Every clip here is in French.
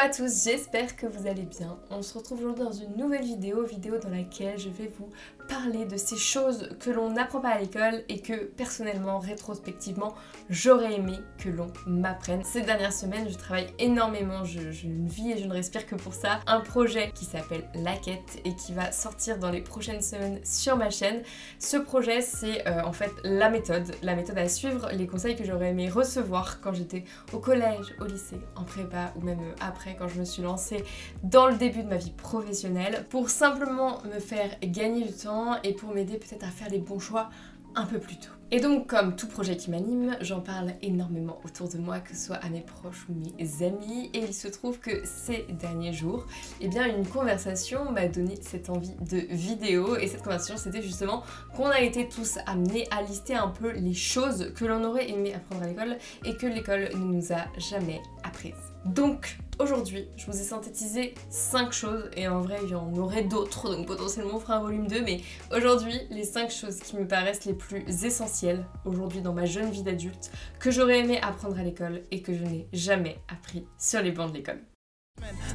Hello à tous, j'espère que vous allez bien. On se retrouve aujourd'hui dans une nouvelle vidéo dans laquelle je vais vous parler de ces choses que l'on n'apprend pas à l'école et que personnellement, rétrospectivement, j'aurais aimé que l'on m'apprenne. Ces dernières semaines, je travaille énormément, je ne vis et je ne respire que pour ça. Un projet qui s'appelle La Quête et qui va sortir dans les prochaines semaines sur ma chaîne. Ce projet, c'est en fait la méthode à suivre, les conseils que j'aurais aimé recevoir quand j'étais au collège, au lycée, en prépa ou même après quand je me suis lancée dans le début de ma vie professionnelle pour simplement me faire gagner du temps et pour m'aider peut-être à faire les bons choix un peu plus tôt. Et donc comme tout projet qui m'anime, j'en parle énormément autour de moi, que ce soit à mes proches ou mes amis, et il se trouve que ces derniers jours, eh bien une conversation m'a donné cette envie de vidéo, et cette conversation c'était justement qu'on a été tous amenés à lister un peu les choses que l'on aurait aimé apprendre à l'école et que l'école ne nous a jamais apprises. Donc aujourd'hui, je vous ai synthétisé 5 choses, et en vrai il y en aurait d'autres, donc potentiellement on fera un volume 2, mais aujourd'hui les 5 choses qui me paraissent les plus essentielles aujourd'hui dans ma jeune vie d'adulte, que j'aurais aimé apprendre à l'école et que je n'ai jamais appris sur les bancs de l'école.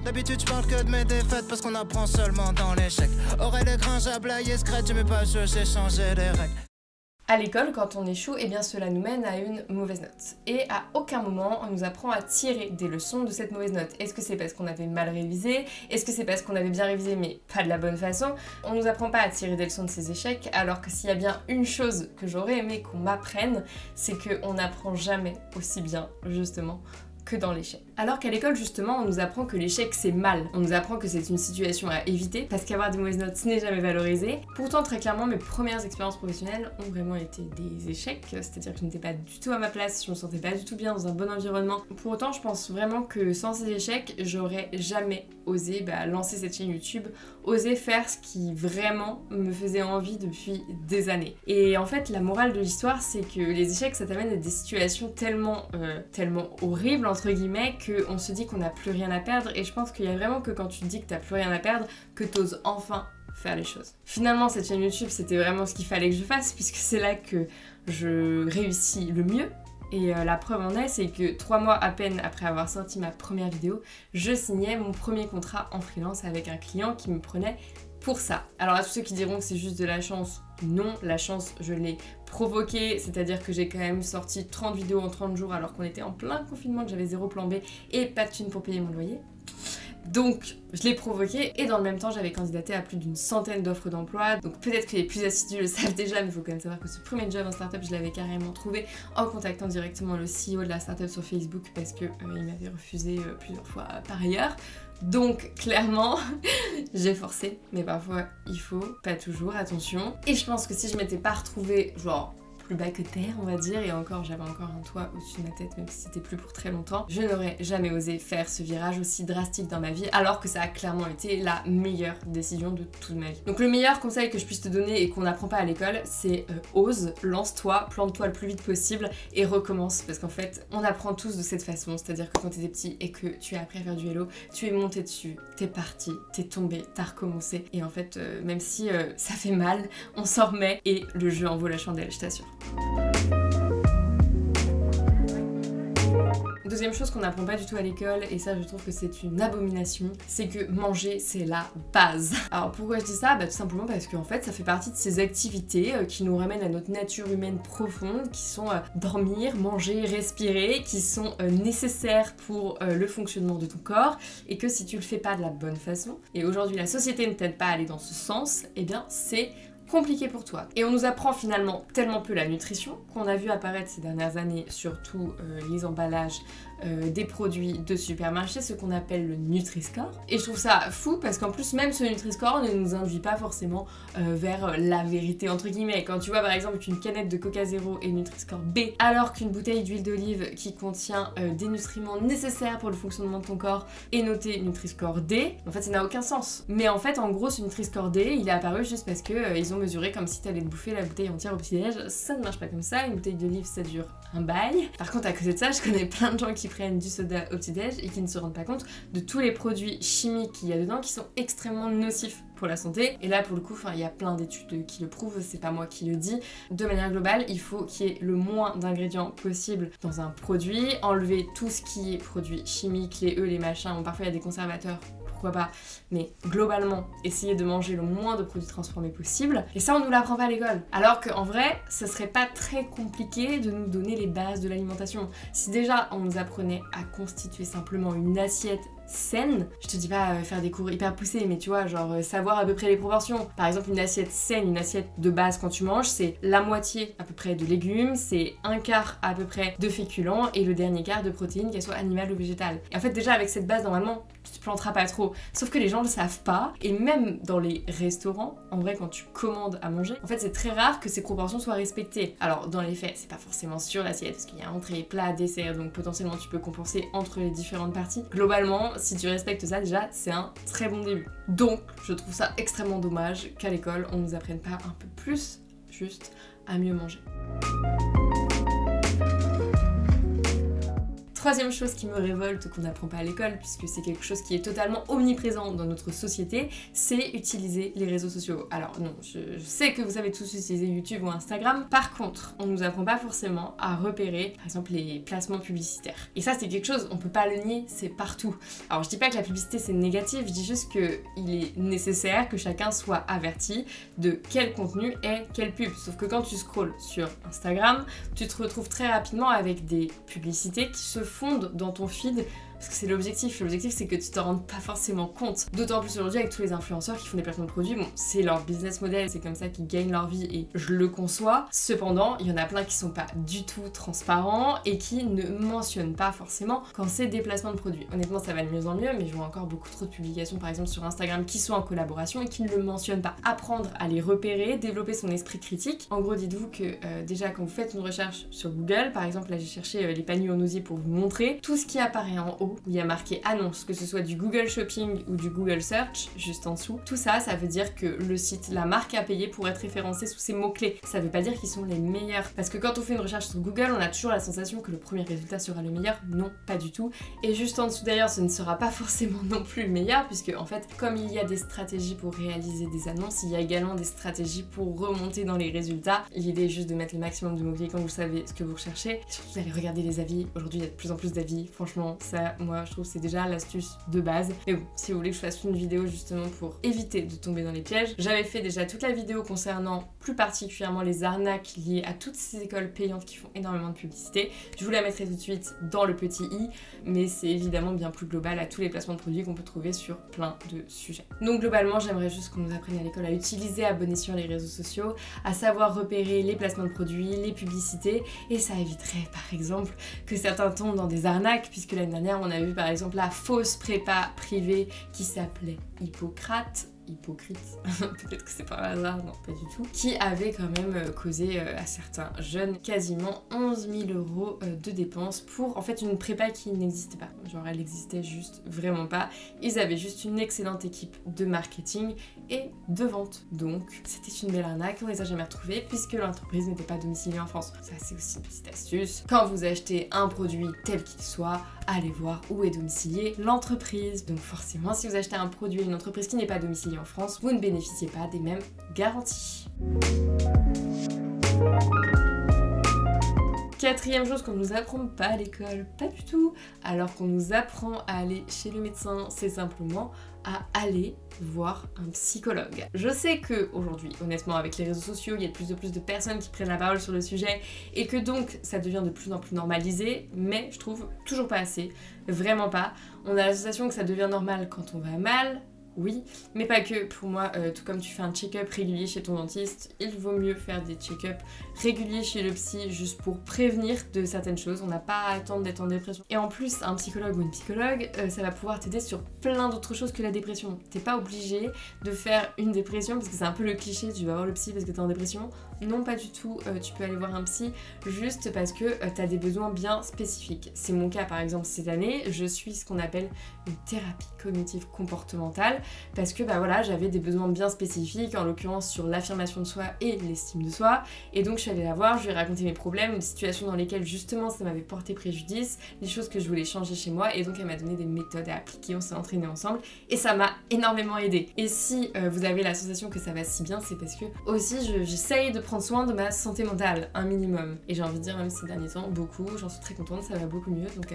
D'habitude je parle que de mes défaites parce qu'on apprend seulement dans l'échec. Aurait les gringes à blaguer, scratch, j'aimais pas jeu, j'ai changé les règles. À l'école, quand on échoue, eh bien cela nous mène à une mauvaise note. Et à aucun moment, on nous apprend à tirer des leçons de cette mauvaise note. Est-ce que c'est parce qu'on avait mal révisé? Est-ce que c'est parce qu'on avait bien révisé mais pas de la bonne façon? On nous apprend pas à tirer des leçons de ces échecs, alors que s'il y a bien une chose que j'aurais aimé qu'on m'apprenne, c'est qu'on n'apprend jamais aussi bien, justement, que dans l'échec. Alors qu'à l'école justement on nous apprend que l'échec c'est mal, on nous apprend que c'est une situation à éviter parce qu'avoir des mauvaises notes ce n'est jamais valorisé. Pourtant très clairement mes premières expériences professionnelles ont vraiment été des échecs, c'est-à-dire que je n'étais pas du tout à ma place, je me sentais pas du tout bien dans un bon environnement. Pour autant je pense vraiment que sans ces échecs j'aurais jamais osé lancer cette chaîne YouTube, oser faire ce qui vraiment me faisait envie depuis des années. Et en fait la morale de l'histoire c'est que les échecs ça t'amène à des situations tellement horribles entre guillemets qu'on se dit qu'on n'a plus rien à perdre, et je pense qu'il y a vraiment que quand tu te dis que t'as plus rien à perdre que t'oses enfin faire les choses. Finalement cette chaîne YouTube c'était vraiment ce qu'il fallait que je fasse puisque c'est là que je réussis le mieux. Et la preuve en est, c'est que 3 mois à peine après avoir sorti ma première vidéo, je signais mon premier contrat en freelance avec un client qui me prenait pour ça. Alors à tous ceux qui diront que c'est juste de la chance, non, la chance je l'ai provoquée, c'est-à-dire que j'ai quand même sorti 30 vidéos en 30 jours alors qu'on était en plein confinement, que j'avais 0 plan B et pas de thune pour payer mon loyer. Donc je l'ai provoqué et dans le même temps j'avais candidaté à plus d'une centaine d'offres d'emploi. Donc peut-être que les plus assidus le savent déjà, mais il faut quand même savoir que ce premier job en startup je l'avais carrément trouvé en contactant directement le CEO de la startup sur Facebook parce que il m'avait refusé plusieurs fois par ailleurs. Donc clairement j'ai forcé, mais parfois il faut, pas toujours, attention. Et je pense que si je m'étais pas retrouvée genre plus bas que terre on va dire, et encore j'avais encore un toit au-dessus de ma tête même si c'était plus pour très longtemps, je n'aurais jamais osé faire ce virage aussi drastique dans ma vie alors que ça a clairement été la meilleure décision de toute ma vie. Donc le meilleur conseil que je puisse te donner et qu'on n'apprend pas à l'école c'est ose, lance-toi, plante-toi le plus vite possible et recommence, parce qu'en fait on apprend tous de cette façon, c'est-à-dire que quand t'étais petit et que tu as appris à faire du vélo, tu es monté dessus, t'es parti, t'es tombé, t'as recommencé, et en fait même si ça fait mal, on s'en remet et le jeu en vaut la chandelle, je t'assure. Deuxième chose qu'on n'apprend pas du tout à l'école, et ça je trouve que c'est une abomination, c'est que manger c'est la base. Alors pourquoi je dis ça? Tout simplement parce qu'en fait ça fait partie de ces activités qui nous ramènent à notre nature humaine profonde, qui sont dormir, manger, respirer, qui sont nécessaires pour le fonctionnement de ton corps, et que si tu le fais pas de la bonne façon, et aujourd'hui la société ne t'aide pas à aller dans ce sens, et bien c'est compliqué pour toi. Et on nous apprend finalement tellement peu la nutrition qu'on a vu apparaître ces dernières années, surtout les emballages des produits de supermarché, ce qu'on appelle le Nutri-Score. Et je trouve ça fou parce qu'en plus même ce Nutri-Score ne nous induit pas forcément vers la vérité entre guillemets. Quand tu vois par exemple qu'une canette de Coca Zéro est Nutri-Score B alors qu'une bouteille d'huile d'olive qui contient des nutriments nécessaires pour le fonctionnement de ton corps est notée Nutri-Score D, en fait ça n'a aucun sens. Mais en fait en gros ce Nutri-Score D il est apparu juste parce que ils ont mesuré comme si t'allais te bouffer la bouteille entière au petit-déj. Ça ne marche pas comme ça, une bouteille d'olive ça dure un bail. Par contre à côté de ça je connais plein de gens qui qui prennent du soda au petit-déj et qui ne se rendent pas compte de tous les produits chimiques qu'il y a dedans qui sont extrêmement nocifs pour la santé. Et là pour le coup, il y a plein d'études qui le prouvent, c'est pas moi qui le dis. De manière globale, il faut qu'il y ait le moins d'ingrédients possible dans un produit, enlever tout ce qui est produits chimiques, les les machins, bon, parfois il y a des conservateurs, pourquoi pas, mais globalement, essayer de manger le moins de produits transformés possible. Et ça, on nous l'apprend pas à l'école. Alors qu'en vrai, ce serait pas très compliqué de nous donner les bases de l'alimentation. Si déjà, on nous apprenait à constituer simplement une assiette saine, je te dis pas faire des cours hyper poussés, mais tu vois, genre savoir à peu près les proportions. Par exemple, une assiette saine, une assiette de base quand tu manges, c'est la moitié à peu près de légumes, c'est un quart à peu près de féculents et le dernier quart de protéines, qu'elles soient animales ou végétales. Et en fait, déjà avec cette base, normalement, tu te planteras pas trop. Sauf que les gens le savent pas, et même dans les restaurants, en vrai, quand tu commandes à manger, en fait, c'est très rare que ces proportions soient respectées. Alors, dans les faits, c'est pas forcément sur l'assiette, parce qu'il y a entrée, plat, dessert, donc potentiellement tu peux compenser entre les différentes parties. Globalement, si tu respectes ça, déjà, c'est un très bon début. Donc, je trouve ça extrêmement dommage qu'à l'école, on nous apprenne pas un peu plus, juste, à mieux manger. Troisième chose qui me révolte qu'on n'apprend pas à l'école, puisque c'est quelque chose qui est totalement omniprésent dans notre société, c'est utiliser les réseaux sociaux. Alors non, je sais que vous savez tous utiliser YouTube ou Instagram, par contre, on nous apprend pas forcément à repérer, par exemple, les placements publicitaires. Et ça, c'est quelque chose, on peut pas le nier, c'est partout. Alors je dis pas que la publicité c'est négatif, je dis juste qu'il est nécessaire que chacun soit averti de quel contenu est quelle pub. Sauf que quand tu scrolles sur Instagram, tu te retrouves très rapidement avec des publicités qui se fondent dans ton feed, parce que c'est l'objectif. L'objectif, c'est que tu te rendes pas forcément compte. D'autant plus aujourd'hui avec tous les influenceurs qui font des placements de produits. Bon, c'est leur business model, c'est comme ça qu'ils gagnent leur vie et je le conçois. Cependant, il y en a plein qui sont pas du tout transparents et qui ne mentionnent pas forcément quand c'est des placements de produits. Honnêtement, ça va de mieux en mieux, mais je vois encore beaucoup trop de publications, par exemple sur Instagram, qui sont en collaboration et qui ne le mentionnent pas. Apprendre à les repérer, développer son esprit critique. En gros, dites-vous que déjà, quand vous faites une recherche sur Google, par exemple, là j'ai cherché les paniers en osier pour vous montrer, tout ce qui apparaît en haut, où il y a marqué annonce, que ce soit du Google Shopping ou du Google Search, juste en dessous, tout ça, ça veut dire que le site, la marque a payé pour être référencé sous ces mots-clés. Ça veut pas dire qu'ils sont les meilleurs. Parce que quand on fait une recherche sur Google, on a toujours la sensation que le premier résultat sera le meilleur. Non, pas du tout. Et juste en dessous d'ailleurs, ce ne sera pas forcément non plus le meilleur, puisque en fait, comme il y a des stratégies pour réaliser des annonces, il y a également des stratégies pour remonter dans les résultats. L'idée est juste de mettre le maximum de mots-clés quand vous savez ce que vous recherchez. Et surtout d'aller regarder les avis. Aujourd'hui, il y a de plus en plus d'avis. Franchement, ça, moi, je trouve que c'est déjà l'astuce de base. Mais bon, si vous voulez que je fasse une vidéo justement pour éviter de tomber dans les pièges, j'avais fait déjà toute la vidéo concernant plus particulièrement les arnaques liées à toutes ces écoles payantes qui font énormément de publicité. Je vous la mettrai tout de suite dans le petit i, mais c'est évidemment bien plus global à tous les placements de produits qu'on peut trouver sur plein de sujets. Donc globalement, j'aimerais juste qu'on nous apprenne à l'école à utiliser à bon escient les réseaux sociaux, à savoir repérer les placements de produits, les publicités, et ça éviterait par exemple que certains tombent dans des arnaques, puisque l'année dernière on a vu par exemple la fausse prépa privée qui s'appelait Hippocrate, peut-être que c'est par hasard, non pas du tout, qui avait quand même causé à certains jeunes quasiment 11 000 € de dépenses pour en fait une prépa qui n'existait pas. Genre elle existait juste vraiment pas. Ils avaient juste une excellente équipe de marketing et de vente. Donc c'était une belle arnaque, on les a jamais retrouvés puisque l'entreprise n'était pas domiciliée en France. Ça c'est aussi une petite astuce. Quand vous achetez un produit tel qu'il soit, allez voir où est domiciliée l'entreprise. Donc forcément si vous achetez un produit à une entreprise qui n'est pas domiciliée en France, vous ne bénéficiez pas des mêmes garanties. Quatrième chose qu'on nous apprend pas à l'école, pas du tout, alors qu'on nous apprend à aller chez le médecin, c'est simplement à aller voir un psychologue. Je sais que aujourd'hui, honnêtement, avec les réseaux sociaux, il y a de plus en plus de personnes qui prennent la parole sur le sujet et que donc ça devient de plus en plus normalisé, mais je trouve toujours pas assez, vraiment pas. On a la sensation que ça devient normal quand on va mal. Oui, mais pas que. Pour moi, tout comme tu fais un check-up régulier chez ton dentiste, il vaut mieux faire des check-up réguliers chez le psy juste pour prévenir de certaines choses. On n'a pas à attendre d'être en dépression. Et en plus, un psychologue ou une psychologue, ça va pouvoir t'aider sur plein d'autres choses que la dépression. T'es pas obligé de faire une dépression parce que c'est un peu le cliché, tu vas voir le psy parce que t'es en dépression. Non, pas du tout, tu peux aller voir un psy juste parce que tu as des besoins bien spécifiques. C'est mon cas par exemple cette année, je suis ce qu'on appelle une thérapie cognitive comportementale parce que bah voilà, j'avais des besoins bien spécifiques, en l'occurrence sur l'affirmation de soi et l'estime de soi, et donc je suis allée la voir, je lui ai raconté mes problèmes, une situation dans lesquelles justement ça m'avait porté préjudice, les choses que je voulais changer chez moi, et donc elle m'a donné des méthodes à appliquer, on s'est entraînés ensemble et ça m'a énormément aidé. Et si vous avez la sensation que ça va si bien, c'est parce que aussi j'essaye de prendre soin de ma santé mentale, un minimum. Et j'ai envie de dire même ces derniers temps, beaucoup, j'en suis très contente, ça va beaucoup mieux. Donc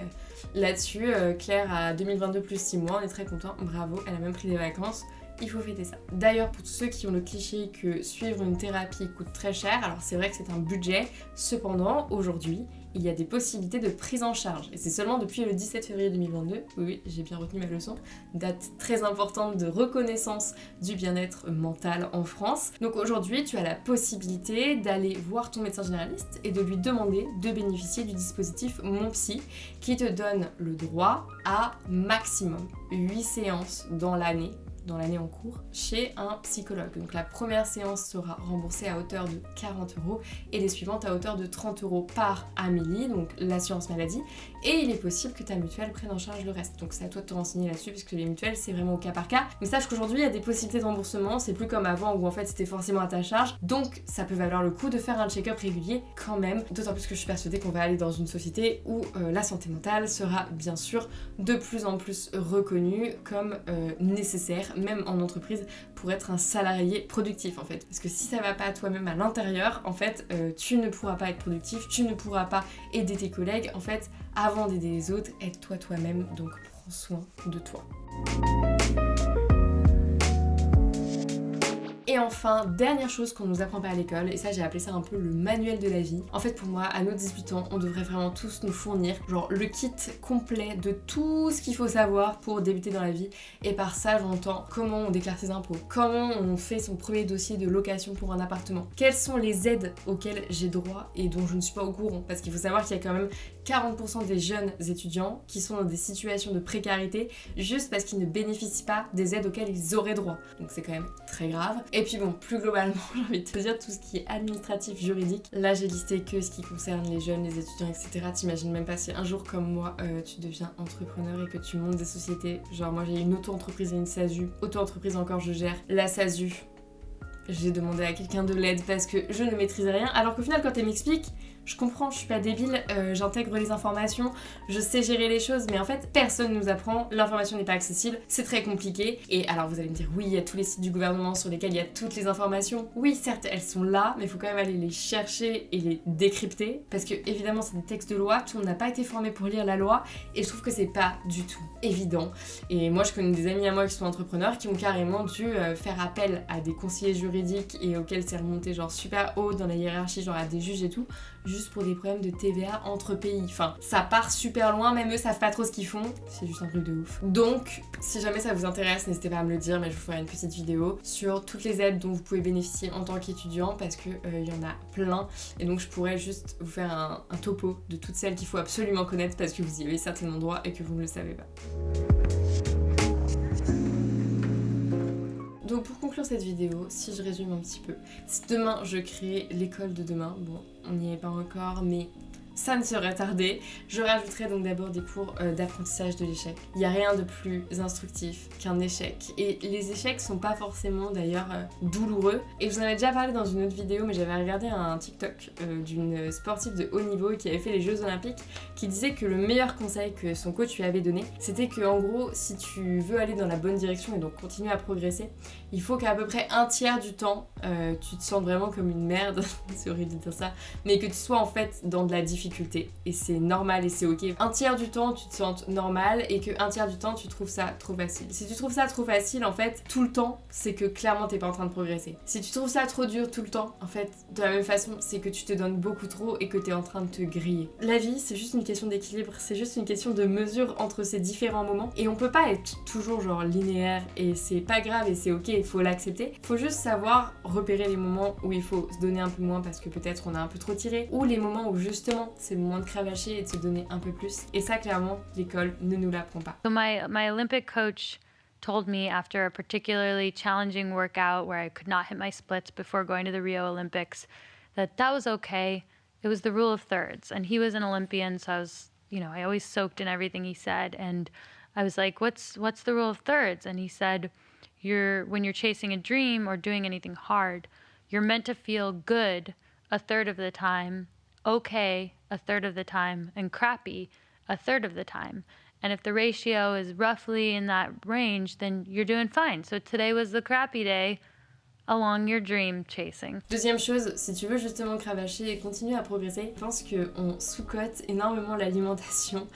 là-dessus, Claire a 2022 plus 6 mois, on est très content, bravo, elle a même pris des vacances. Il faut fêter ça. D'ailleurs, pour tous ceux qui ont le cliché que suivre une thérapie coûte très cher, alors c'est vrai que c'est un budget, cependant, aujourd'hui, il y a des possibilités de prise en charge. Et c'est seulement depuis le 17 février 2022, oui, j'ai bien retenu ma leçon, date très importante de reconnaissance du bien-être mental en France. Donc aujourd'hui, tu as la possibilité d'aller voir ton médecin généraliste et de lui demander de bénéficier du dispositif Mon Psy, qui te donne le droit à maximum 8 séances dans l'année en cours chez un psychologue. Donc la première séance sera remboursée à hauteur de 40 € et les suivantes à hauteur de 30 € par Amélie, donc l'assurance maladie, et il est possible que ta mutuelle prenne en charge le reste. Donc c'est à toi de te renseigner là-dessus puisque les mutuelles c'est vraiment au cas par cas. Mais sache qu'aujourd'hui il y a des possibilités de remboursement, c'est plus comme avant où en fait c'était forcément à ta charge, donc ça peut valoir le coup de faire un check-up régulier quand même, d'autant plus que je suis persuadée qu'on va aller dans une société où la santé mentale sera bien sûr de plus en plus reconnue comme nécessaire, même en entreprise, pour être un salarié productif en fait. Parce que si ça va pas toi-même à l'intérieur, en fait, tu ne pourras pas être productif, tu ne pourras pas aider tes collègues. En fait, avant d'aider les autres, aide-toi toi-même, donc prends soin de toi. Et enfin, dernière chose qu'on nous apprend pas à l'école, et ça j'ai appelé ça un peu le manuel de la vie. En fait pour moi, à nos 18 ans, on devrait vraiment tous nous fournir genre le kit complet de tout ce qu'il faut savoir pour débuter dans la vie. Et par ça j'entends comment on déclare ses impôts, comment on fait son premier dossier de location pour un appartement, quelles sont les aides auxquelles j'ai droit et dont je ne suis pas au courant. Parce qu'il faut savoir qu'il y a quand même 40% des jeunes étudiants qui sont dans des situations de précarité juste parce qu'ils ne bénéficient pas des aides auxquelles ils auraient droit. Donc c'est quand même très grave. Et puis bon, plus globalement, j'ai envie de te dire tout ce qui est administratif, juridique. Là j'ai listé que ce qui concerne les jeunes, les étudiants, etc. T'imagines même pas si un jour comme moi, tu deviens entrepreneur et que tu montes des sociétés. Genre moi j'ai une auto-entreprise et une SASU. Auto-entreprise encore je gère. La SASU, j'ai demandé à quelqu'un de l'aide parce que je ne maîtrisais rien. Alors qu'au final quand elle m'explique, je comprends, je suis pas débile, j'intègre les informations, je sais gérer les choses, mais en fait personne nous apprend, l'information n'est pas accessible, c'est très compliqué. Et alors vous allez me dire oui, il y a tous les sites du gouvernement sur lesquels il y a toutes les informations. Oui certes elles sont là, mais il faut quand même aller les chercher et les décrypter, parce que évidemment c'est des textes de loi, tout le monde n'a pas été formé pour lire la loi, et je trouve que c'est pas du tout évident. Et moi je connais des amis à moi qui sont entrepreneurs qui ont carrément dû faire appel à des conseillers juridiques et auxquels c'est remonté genre super haut dans la hiérarchie, genre à des juges et tout, juste pour des problèmes de TVA entre pays. Enfin, ça part super loin, même eux savent pas trop ce qu'ils font. C'est juste un truc de ouf. Donc, si jamais ça vous intéresse, n'hésitez pas à me le dire, mais je vous ferai une petite vidéo sur toutes les aides dont vous pouvez bénéficier en tant qu'étudiant, parce que il y en a plein. Et donc, je pourrais juste vous faire un topo de toutes celles qu'il faut absolument connaître, parce que vous y avez certainement droit et que vous ne le savez pas. Donc pour conclure cette vidéo, si je résume un petit peu, si demain je crée l'école de demain, bon on n'y est pas encore mais ça ne serait tardé, je rajouterai donc d'abord des cours d'apprentissage de l'échec. Il n'y a rien de plus instructif qu'un échec. Et les échecs sont pas forcément d'ailleurs douloureux. Et je vous en avais déjà parlé dans une autre vidéo, mais j'avais regardé un TikTok d'une sportive de haut niveau qui avait fait les Jeux Olympiques, qui disait que le meilleur conseil que son coach lui avait donné, c'était que en gros, si tu veux aller dans la bonne direction et donc continuer à progresser, il faut qu'à peu près un tiers du temps, tu te sentes vraiment comme une merde, c'est horrible de dire ça, mais que tu sois en fait dans de la difficulté. Et c'est normal et c'est ok. Un tiers du temps tu te sens normal et que un tiers du temps tu trouves ça trop facile. Si tu trouves ça trop facile en fait tout le temps, c'est que clairement t'es pas en train de progresser. Si tu trouves ça trop dur tout le temps, en fait de la même façon c'est que tu te donnes beaucoup trop et que t'es en train de te griller. La vie c'est juste une question d'équilibre, c'est juste une question de mesure entre ces différents moments et on peut pas être toujours genre linéaire et c'est pas grave et c'est ok, il faut l'accepter. Faut juste savoir repérer les moments où il faut se donner un peu moins parce que peut-être on a un peu trop tiré, ou les moments où justement c'est le moment de cravacher et de se donner un peu plus. Et ça, clairement, l'école ne nous l'apprend pas. So my Olympic coach told me after a particularly challenging workout where I could not hit my splits before going to the Rio Olympics that was okay. It was the rule of thirds. And he was an Olympian, so I was, I always soaked in everything he said. And I was like, what's the rule of thirds? And he said, when you're chasing a dream or doing anything hard, you're meant to feel good a third of the time, okay a third of the time, and crappy a third of the time. And if the ratio is roughly in that range, then you're doing fine. So today was the crappy day along your dream chasing. Deuxième chose, si tu veux justement cravacher et continuer à progresser, je pense qu'on sous-cote énormément l'alimentation.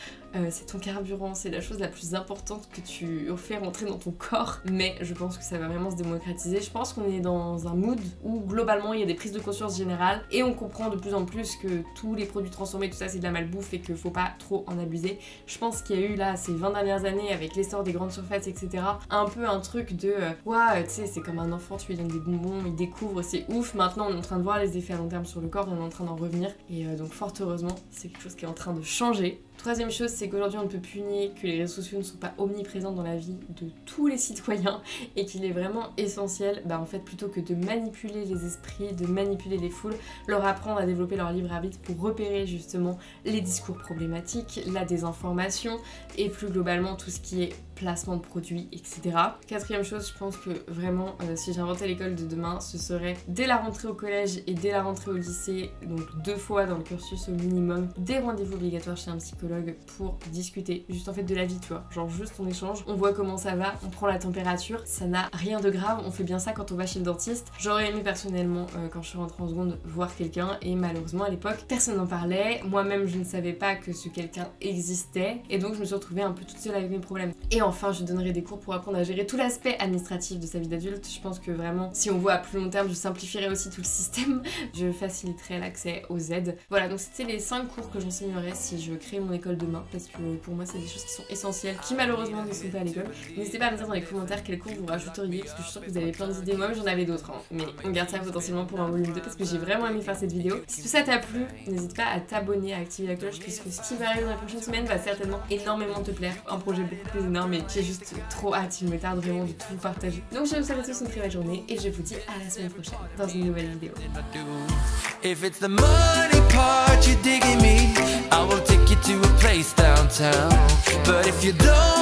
C'est ton carburant, c'est la chose la plus importante que tu fais rentrer dans ton corps, mais je pense que ça va vraiment se démocratiser. Je pense qu'on est dans un mood où globalement il y a des prises de conscience générales et on comprend de plus en plus que tous les produits transformés, tout ça c'est de la malbouffe et qu'il faut pas trop en abuser. Je pense qu'il y a eu là ces 20 dernières années avec l'essor des grandes surfaces, etc. un peu un truc de ouais, tu sais, c'est comme un enfant, tu lui donnes des bonbons, il découvre, c'est ouf. Maintenant on est en train de voir les effets à long terme sur le corps, on est en train d'en revenir et donc fort heureusement c'est quelque chose qui est en train de changer. Troisième chose, c'est qu'aujourd'hui on ne peut plus nier que les réseaux sociaux ne sont pas omniprésents dans la vie de tous les citoyens et qu'il est vraiment essentiel, en fait, plutôt que de manipuler les esprits, de manipuler les foules, leur apprendre à développer leur libre arbitre pour repérer justement les discours problématiques, la désinformation et plus globalement tout ce qui est placement de produits, etc. Quatrième chose, je pense que vraiment, si j'inventais l'école de demain, ce serait dès la rentrée au collège et dès la rentrée au lycée, donc 2 fois dans le cursus au minimum, des rendez-vous obligatoires chez un psychologue pour discuter juste en fait de la vie, tu vois, genre juste on échange, on voit comment ça va, on prend la température, ça n'a rien de grave, on fait bien ça quand on va chez le dentiste. J'aurais aimé personnellement, quand je suis rentrée en seconde, voir quelqu'un et malheureusement à l'époque, personne n'en parlait, moi-même je ne savais pas que ce quelqu'un existait et donc je me suis retrouvée un peu toute seule avec mes problèmes. Et enfin, je donnerai des cours pour apprendre à gérer tout l'aspect administratif de sa vie d'adulte. Je pense que vraiment, si on voit à plus long terme, je simplifierai aussi tout le système. Je faciliterai l'accès aux aides. Voilà, donc c'était les 5 cours que j'enseignerai si je crée mon école demain, parce que pour moi, c'est des choses qui sont essentielles, qui malheureusement ne sont pas à l'école. N'hésitez pas à me dire dans les commentaires quels cours vous rajouteriez, parce que je suis sûre que vous avez plein d'idées. Moi, j'en avais d'autres, hein, mais on garde ça potentiellement pour un volume 2, parce que j'ai vraiment aimé faire cette vidéo. Si tout ça t'a plu, n'hésite pas à t'abonner, à activer la cloche, puisque ce qui va arriver dans la prochaine semaine va certainement énormément te plaire. Un projet beaucoup plus énorme, et j'ai juste trop hâte, il me tarde vraiment de tout vous partager. Donc je vous souhaite à tous une très belle journée et je vous dis à la semaine prochaine dans une nouvelle vidéo. If it's the money part you're digging me, I will take you to a place downtown. But if you don't